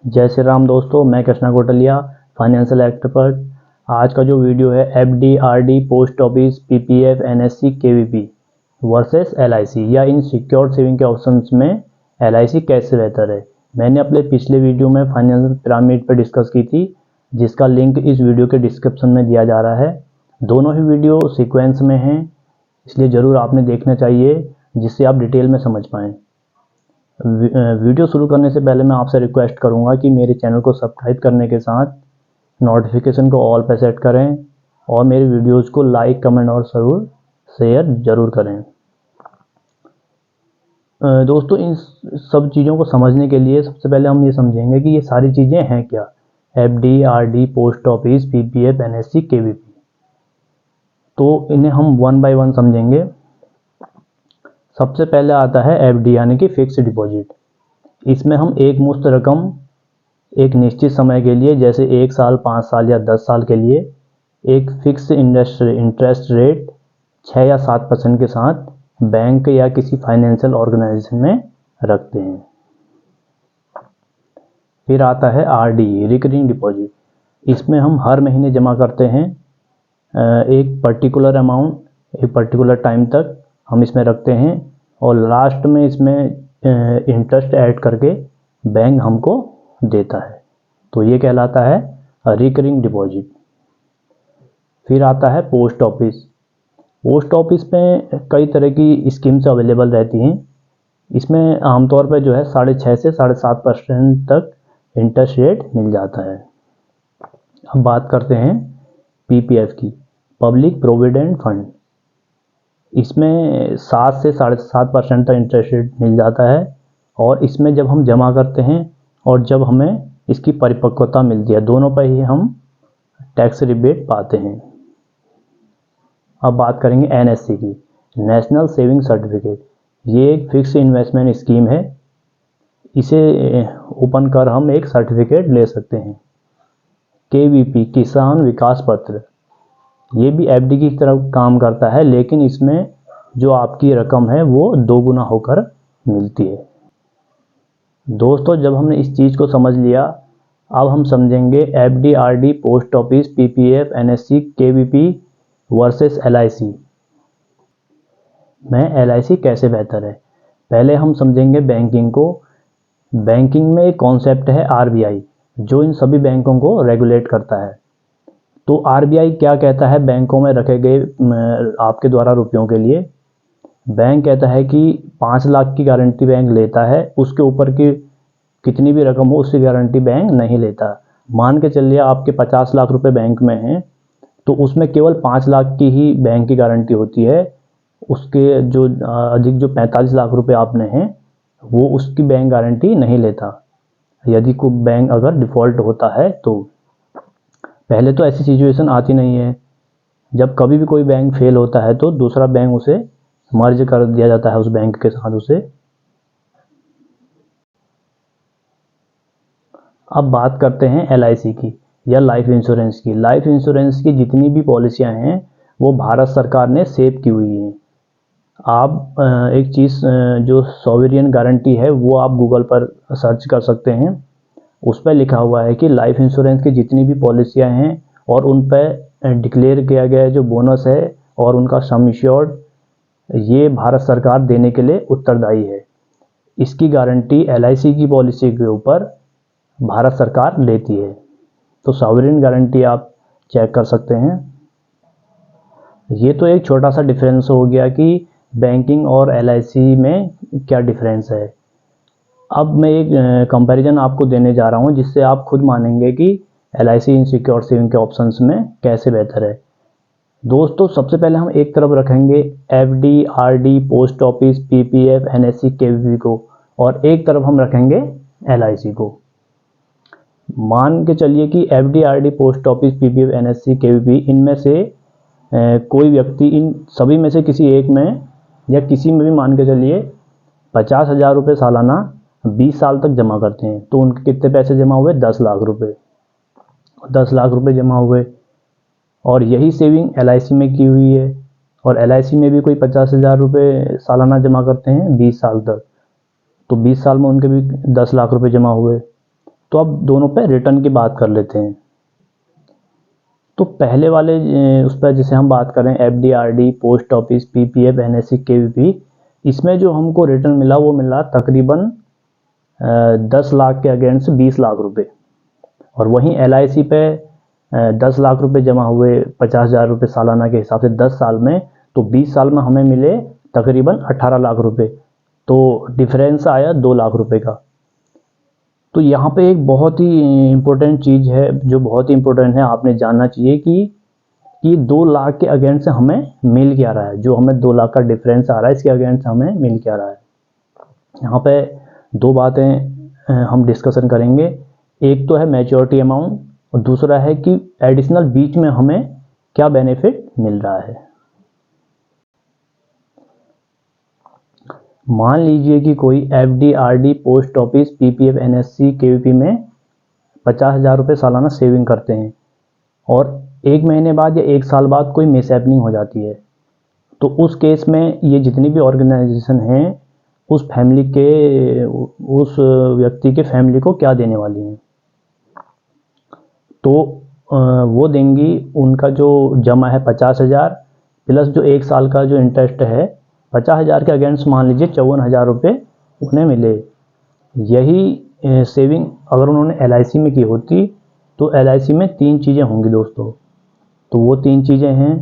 जय श्री राम दोस्तों, मैं कृष्णा कोटलिया, फाइनेंशियल एक्सपर्ट। आज का जो वीडियो है FD, RD, post office, PPF, NSC, KVP versus LIC या इन सिक्योर्ड सेविंग के ऑप्शंस में एलआईसी कैसे बेहतर है। मैंने अपने पिछले वीडियो में फाइनेंशियल पिरामिड पर डिस्कस की थी, जिसका लिंक इस वीडियो के डिस्क्रिप्शन में दिया जा रहा है। दोनों ही वीडियो सीक्वेंस में हैं, इसलिए ज़रूर आपने देखना चाहिए जिससे आप डिटेल में समझ पाएँ। वीडियो शुरू करने से पहले मैं आपसे रिक्वेस्ट करूंगा कि मेरे चैनल को सब्सक्राइब करने के साथ नोटिफिकेशन को ऑल पर सेट करें और मेरे वीडियोस को लाइक, कमेंट और ज़रूर शेयर ज़रूर करें। दोस्तों, इन सब चीज़ों को समझने के लिए सबसे पहले हम ये समझेंगे कि ये सारी चीज़ें हैं क्या। FD, RD, post office, PPF, NSC, KVP. तो इन्हें हम वन बाय वन समझेंगे। सबसे पहले आता है एफडी यानी कि फिक्स्ड डिपॉजिट। इसमें हम एक मुश्त रकम एक निश्चित समय के लिए, जैसे 1 साल, 5 साल या 10 साल के लिए एक फिक्स इंटरेस्ट रेट 6 या 7% के साथ बैंक या किसी फाइनेंशियल ऑर्गेनाइजेशन में रखते हैं। फिर आता है आरडी, रिकरिंग डिपॉजिट। इसमें हम हर महीने जमा करते हैं एक पर्टिकुलर अमाउंट, एक पर्टिकुलर टाइम तक हम इसमें रखते हैं और लास्ट में इसमें इंटरेस्ट ऐड करके बैंक हमको देता है, तो ये कहलाता है रिकरिंग डिपॉजिट। फिर आता है पोस्ट ऑफिस। पोस्ट ऑफिस में कई तरह की स्कीम्स अवेलेबल रहती हैं। इसमें आमतौर पर जो है 6.5 से 7.5% तक इंटरेस्ट रेट मिल जाता है। अब बात करते हैं पीपीएफ की, पब्लिक प्रोविडेंट फंड। इसमें 7 से 7.5% तक इंटरेस्ट रेट मिल जाता है और इसमें जब हम जमा करते हैं और जब हमें इसकी परिपक्वता मिलती है, दोनों पर ही हम टैक्स रिबेट पाते हैं। अब बात करेंगे एनएससी की, नेशनल सेविंग सर्टिफिकेट। ये एक फिक्स इन्वेस्टमेंट स्कीम है। इसे ओपन कर हम एक सर्टिफिकेट ले सकते हैं। केवीपी, किसान विकास पत्र, ये भी एफडी की तरह काम करता है, लेकिन इसमें जो आपकी रकम है वो 2 गुना होकर मिलती है। दोस्तों, जब हमने इस चीज़ को समझ लिया, अब हम समझेंगे FD, RD, post office, PPF, NSC, KVP versus LIC में एलआईसी कैसे बेहतर है। पहले हम समझेंगे बैंकिंग को। बैंकिंग में एक कॉन्सेप्ट है आरबीआई, जो इन सभी बैंकों को रेगुलेट करता है। तो आरबीआई क्या कहता है बैंकों में रखे गए आपके द्वारा रुपयों के लिए। बैंक कहता है कि 5 लाख की गारंटी बैंक लेता है, उसके ऊपर की कितनी भी रकम हो उसकी गारंटी बैंक नहीं लेता। मान के चलिए आपके 50 लाख रुपए बैंक में हैं, तो उसमें केवल 5 लाख की ही बैंक की गारंटी होती है। उसके जो अधिक जो 45 लाख रुपए आपने हैं, वो उसकी बैंक गारंटी नहीं लेता। यदि कोई बैंक अगर डिफ़ॉल्ट होता है तो पहले तो ऐसी सिचुएशन आती नहीं है। जब कभी भी कोई बैंक फेल होता है तो दूसरा बैंक उसे मर्ज कर दिया जाता है उस बैंक के साथ उसे। अब बात करते हैं एलआईसी की या लाइफ इंश्योरेंस की। लाइफ इंश्योरेंस की जितनी भी पॉलिसियां हैं वो भारत सरकार ने सेव की हुई हैं। आप एक चीज़ जो सॉवरियन गारंटी है वो आप गूगल पर सर्च कर सकते हैं। उस पर लिखा हुआ है कि लाइफ इंश्योरेंस की जितनी भी पॉलिसियां हैं और उन पर डिक्लेयर किया गया जो बोनस है और उनका सम एश्योर्ड, ये भारत सरकार देने के लिए उत्तरदायी है। इसकी गारंटी एलआईसी की पॉलिसी के ऊपर भारत सरकार लेती है। तो सॉवरियन गारंटी आप चेक कर सकते हैं। ये तो एक छोटा सा डिफरेंस हो गया कि बैंकिंग और एलआईसी में क्या डिफरेंस है। अब मैं एक कंपैरिजन आपको देने जा रहा हूँ जिससे आप खुद मानेंगे कि एलआईसी इन सिक्योर सेविंग के ऑप्शंस में कैसे बेहतर है। दोस्तों, सबसे पहले हम एक तरफ रखेंगे FD, RD, post office, PPF, NSC, KVP को और एक तरफ हम रखेंगे एलआईसी को। मान के चलिए कि FD, RD, post office, PPF, NSC, KVP इनमें से कोई व्यक्ति इन सभी में से किसी एक में या किसी में भी मान के चलिए 50,000 रुपये सालाना 20 साल तक जमा करते हैं, तो उनके कितने पैसे जमा हुए? 10 लाख रुपये। 10 लाख रुपये जमा हुए और यही सेविंग एलआईसी में की हुई है और एलआईसी में भी कोई 50,000 रुपये सालाना जमा करते हैं 20 साल तक, तो 20 साल में उनके भी 10 लाख रुपये जमा हुए। तो अब दोनों पे रिटर्न की बात कर लेते हैं। तो पहले वाले उस पर जैसे हम बात करें FD, RD, post office, PPF, NSC, KVP, इसमें जो हमको रिटर्न मिला वो मिला तकरीबन 10 लाख के अगेंस्ट 20 लाख रुपए। और वहीं एलआईसी पे 10 लाख रुपए जमा हुए 50,000 रुपये सालाना के हिसाब से 10 साल में, तो 20 साल में हमें मिले तकरीबन 18 लाख रुपए। तो डिफरेंस आया 2 लाख रुपए का। तो यहाँ पे एक बहुत ही इम्पोर्टेंट चीज़ है, जो बहुत ही इम्पोर्टेंट है, आपने जानना चाहिए कि 2 लाख के अगेंस्ट से हमें मिल क्या रहा है। जो हमें 2 लाख का डिफरेंस आ रहा है, इसके अगेंस्ट हमें मिल क्या रहा है। यहाँ पे दो बातें हम डिस्कशन करेंगे। एक तो है मैच्योरिटी अमाउंट और दूसरा है कि एडिशनल बीच में हमें क्या बेनिफिट मिल रहा है। मान लीजिए कि कोई FD, RD, post office, PPF, NSC, KVP में 50,000 रुपये सालाना सेविंग करते हैं और 1 महीने बाद या 1 साल बाद कोई मिसहैपनिंग हो जाती है, तो उस केस में ये जितनी भी ऑर्गेनाइजेशन हैं उस फैमिली के, उस व्यक्ति के फैमिली को क्या देने वाली हैं। तो वो देंगी उनका जो जमा है 50,000 प्लस जो 1 साल का जो इंटरेस्ट है 50,000 के अगेंस्ट मान लीजिए 54,000 रुपये उन्हें मिले। यही सेविंग अगर उन्होंने एलआईसी में की होती तो एलआईसी में 3 चीज़ें होंगी दोस्तों। तो वो 3 चीज़ें हैं,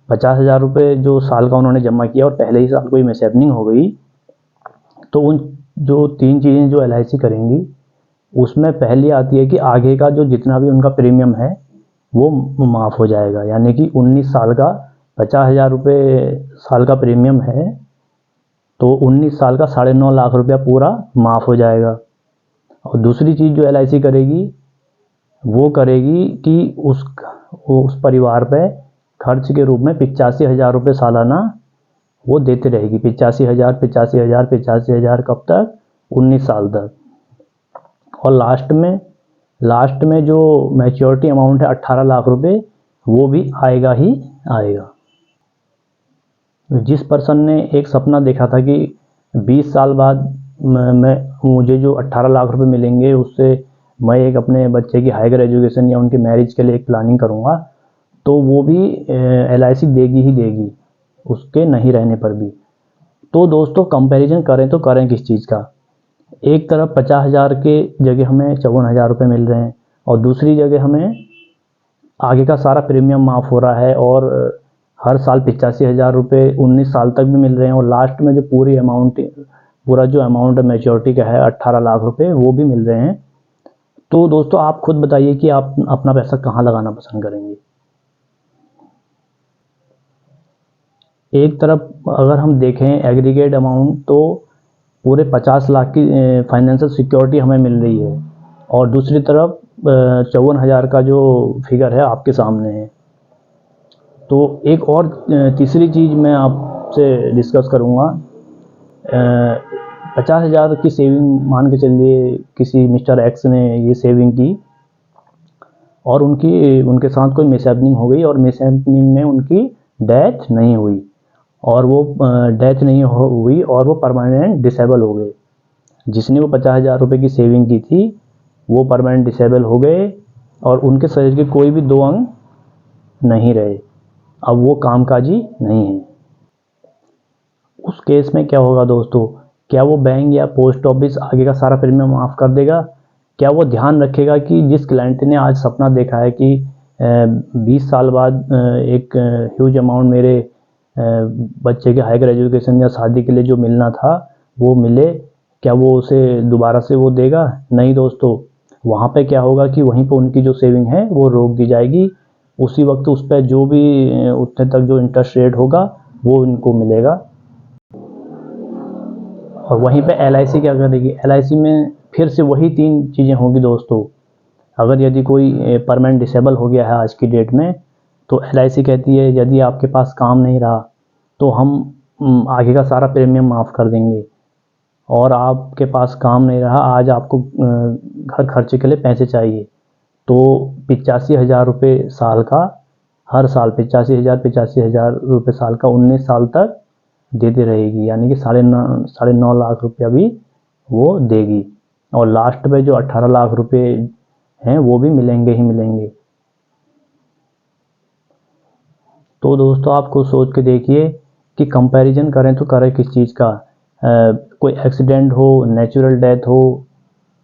50,000 रुपये जो साल का उन्होंने जमा किया और पहले ही साल कोई मिसहैपनिंग हो गई, तो उन जो 3 चीज़ें जो एलआईसी करेंगी उसमें पहली आती है कि आगे का जो जितना भी उनका प्रीमियम है वो माफ़ हो जाएगा। यानी कि 19 साल का 50,000 रुपये साल का प्रीमियम है, तो 19 साल का 9.5 लाख रुपया पूरा माफ़ हो जाएगा। और दूसरी चीज़ जो एलआईसी करेगी वो करेगी कि उस परिवार पे खर्च के रूप में 85,000 रुपये सालाना वो देते रहेगी। 85,000, 85,000, 85,000 कब तक? 19 साल तक। और लास्ट में जो मैच्योरिटी अमाउंट है 18 लाख रुपए, वो भी आएगा ही आएगा। जिस पर्सन ने एक सपना देखा था कि 20 साल बाद मुझे जो 18 लाख रुपए मिलेंगे उससे मैं एक अपने बच्चे की हायर एजुकेशन या उनके मैरिज के लिए एक प्लानिंग करूँगा, तो वो भी एलआईसी देगी ही देगी उसके नहीं रहने पर भी। तो दोस्तों कंपैरिजन करें तो करें किस चीज़ का? एक तरफ 50,000 के जगह हमें 54,000 रुपये मिल रहे हैं और दूसरी जगह हमें आगे का सारा प्रीमियम माफ़ हो रहा है और हर साल 85,000 रुपये 19 साल तक भी मिल रहे हैं और लास्ट में जो पूरा जो अमाउंट मैच्योरिटी का है 18 लाख रुपये वो भी मिल रहे हैं। तो दोस्तों आप खुद बताइए कि आप अपना पैसा कहाँ लगाना पसंद करेंगे। एक तरफ अगर हम देखें एग्रीगेट अमाउंट, तो पूरे 50 लाख की फाइनेंशियल सिक्योरिटी हमें मिल रही है और दूसरी तरफ 54,000 का जो फिगर है आपके सामने है। तो एक और तीसरी चीज़ मैं आपसे डिस्कस करूँगा। 50,000 की सेविंग मान के चलिए किसी मिस्टर एक्स ने ये सेविंग की और उनके साथ कोई मिसहैपनिंग हो गई और मिसहैपनिंग में उनकी डेथ नहीं हुई और वो हुई और वो परमानेंट डिसेबल हो गए। जिसने वो 50,000 रुपये की सेविंग की थी वो परमानेंट डिसेबल हो गए और उनके शरीर के कोई भी 2 अंग नहीं रहे, अब वो कामकाजी नहीं है। उस केस में क्या होगा दोस्तों? क्या वो बैंक या पोस्ट ऑफिस आगे का सारा प्रीमियम माफ़ कर देगा? क्या वो ध्यान रखेगा कि जिस क्लाइंट ने आज सपना देखा है कि 20 साल बाद एक ह्यूज अमाउंट मेरे बच्चे के हायर एजुकेशन या शादी के लिए जो मिलना था वो मिले, क्या वो उसे दोबारा से वो देगा? नहीं दोस्तों, वहाँ पे क्या होगा कि वहीं पे उनकी जो सेविंग है वो रोक दी जाएगी। उसी वक्त उस पर जो भी उतने तक जो इंटरेस्ट रेट होगा वो इनको मिलेगा। और वहीं पे एलआईसी क्या करेगी? एलआईसी में फिर से वही 3 चीज़ें होंगी दोस्तों। अगर यदि कोई परमानेंट डिसेबल हो गया है आज की डेट में, तो एलआईसी कहती है यदि आपके पास काम नहीं रहा तो हम आगे का सारा प्रीमियम माफ़ कर देंगे। और आपके पास काम नहीं रहा, आज आपको घर खर्चे के लिए पैसे चाहिए, तो 85,000 रुपये साल का, हर साल 85,000 रुपये साल का 19 साल तक देती रहेगी। यानी कि 9.5 लाख रुपया भी वो देगी। और लास्ट में जो 18 लाख रुपए हैं वो भी मिलेंगे ही मिलेंगे। तो दोस्तों आपको सोच के देखिए कि कंपैरिजन करें तो करें किस चीज़ का। कोई एक्सीडेंट हो, नेचुरल डेथ हो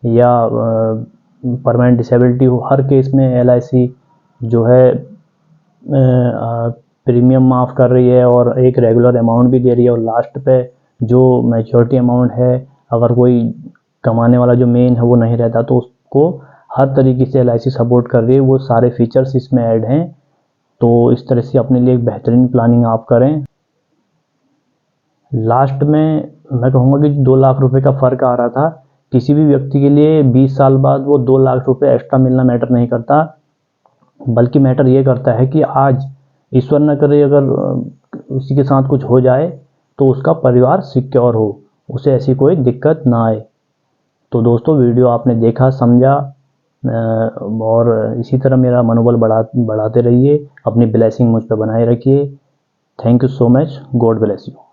या परमानेंट डिसेबिलिटी हो, हर केस में एलआईसी जो है प्रीमियम माफ़ कर रही है और एक रेगुलर अमाउंट भी दे रही है, और लास्ट पे जो मैच्योरिटी अमाउंट है, अगर कोई कमाने वाला जो मेन है वो नहीं रहता तो उसको हर तरीके से एलआईसी सपोर्ट कर रही है। वो सारे फीचर्स इसमें ऐड हैं। तो इस तरह से अपने लिए एक बेहतरीन प्लानिंग आप करें। लास्ट में मैं कहूँगा कि 2 लाख रुपए का फ़र्क आ रहा था, किसी भी व्यक्ति के लिए 20 साल बाद वो 2 लाख रुपए एक्स्ट्रा मिलना मैटर नहीं करता, बल्कि मैटर ये करता है कि आज ईश्वर न करे अगर किसी के साथ कुछ हो जाए तो उसका परिवार सिक्योर हो, उसे ऐसी कोई दिक्कत ना आए। तो दोस्तों वीडियो आपने देखा, समझा, और इसी तरह मेरा मनोबल बढ़ाते रहिए, अपनी ब्लेसिंग मुझ पर बनाए रखिए। Thank you so much, God bless you.